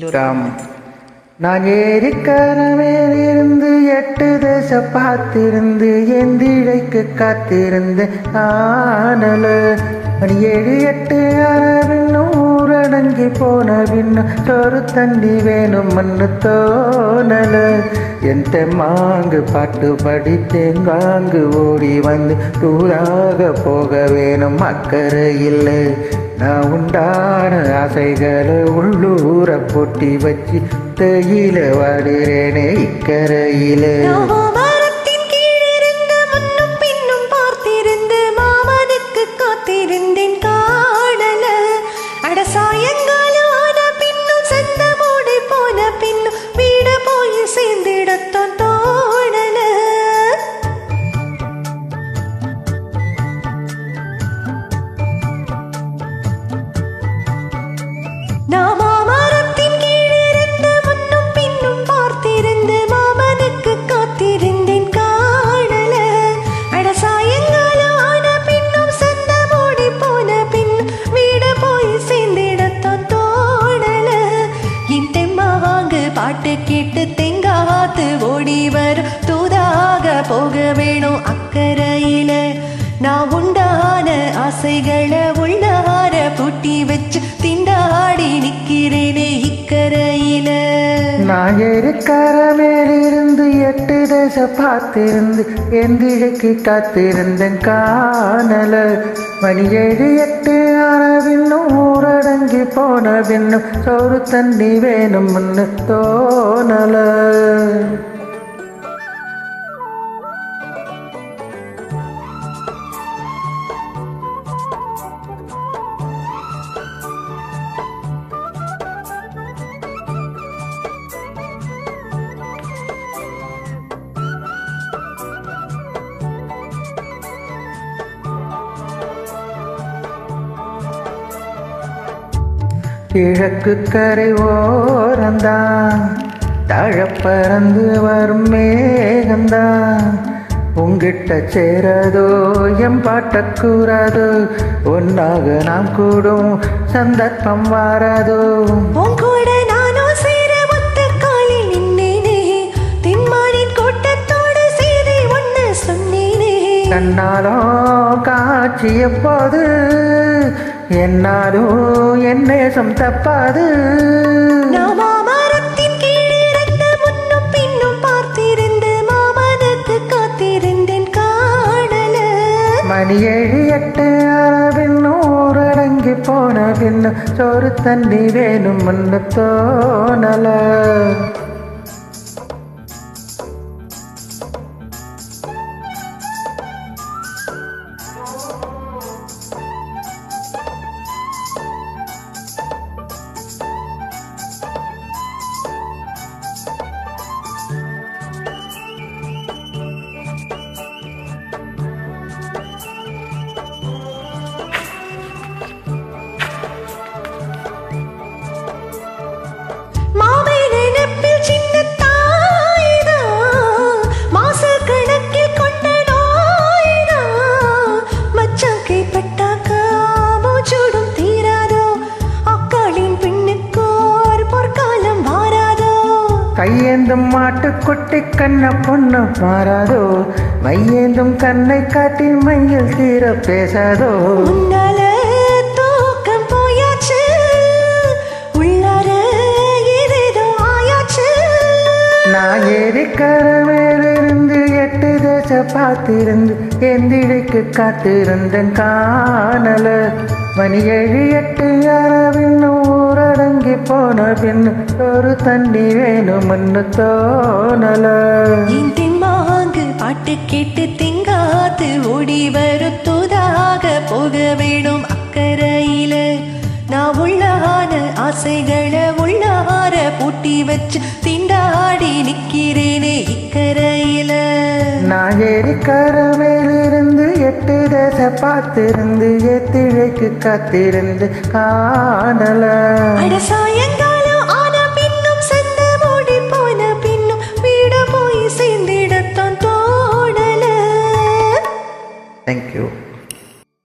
come நான் ஏரிக்கர மேலிருந்து 8 தேசம் பார்த்திருந்து எந்திழைக்கு காத்திருந்து ஆனல மணி 7 8 அரவின்னும் ஊரடங்கி போன பின்னும் சோறு தண்டி வேணும் மண்ணு தோணல என் தெம்மாங்கு பாட்டு படி தேங்காங்கு ஓடி வந்து தூராக போக வேணும் அக்கறையில் நான் உண்டான ஆசைகளை உள்ளூர பொட்டி வச்சு தையில வாடுறேனே இக்கரையில பாட்டு கேட்டு தெங்காத்து ஓடி வரும் தூதாக போக வேணும் அக்கறையில நான் உண்டான ஆசைகளை உள்ளார பூட்டி வச்சு திண்டாடி நிக்கிறேனே இக்கரையில நான் ஏரிக்கர மேலிருந்து 8 தேசம் பார்த்திருந்து எந்திழைக்கு காத்திருந்தேன் காணல மணி 7 8 பின்னும் ஊரடங்கி போன பின்னும் சோறு தண்ணி வேணும்னு தோணல கிழக்கு கரை ஓரந்தான் தழப்பறந்து வரும் மேகந்தான் உங்கிட்ட சேரதோ எம் பாட்டக்கூறாதோ ஒன்னாக நாம் கூடும் சந்தர்ப்பம் வாராதோ கூட நானோ சேர ஒத்த காலில் நின்னேனே தின்மானின் கூட்டத்தோடு செய்தி ஒன்று சொன்னேனே கண்ணாலோ காட்சிய போது என்னாலோ என் நேசம் தப்பாது மாமரத்தின் கீழிருந்து முன்னும் பின்னும் பார்த்திருந்து மாமனுக்கு காத்திருந்தேன் காணல மணி 7 8 பின்னும் ஊரடங்கி போன பின்னும் சோறு தண்ணி வேணும்னு தோணல கையேந்தும் மாட்டுக்குட்டி கண்ண பொண்ணு மாறாதோ மையேந்தும் கண்ணை காட்டி மையில் தீர பேசாதோ தூக்கம் போயாச்சு உள்ளார ஏதேதோ ஆயாச்சு நான் ஏரிக்கர மேலிருந்து 8 தேசம் பார்த்திருந்து எந்திழைக்கு காத்திருந்தேன் காணல மணி 7 8 பின்னும் ஊரடங்கி போன பின்னு ஒரு தண்ணி வேணும்னு தோணல மாங்கு பாட்டு கேட்டு திங்காத்து ஓடி வரும் தூதாக போக வேணும் அக்கறையில நான் உள்ளான ஆசைகளை உள்ளார பூட்டி வச்சு திண்டாடி நிக்கிறேனே இக்கரையில நான் ஏரிக்கர மேலிருந்து 8 தேசம் பார்த்திருந்து எத்திழைக்கு காத்திருந்து காணல அட சாயங்கா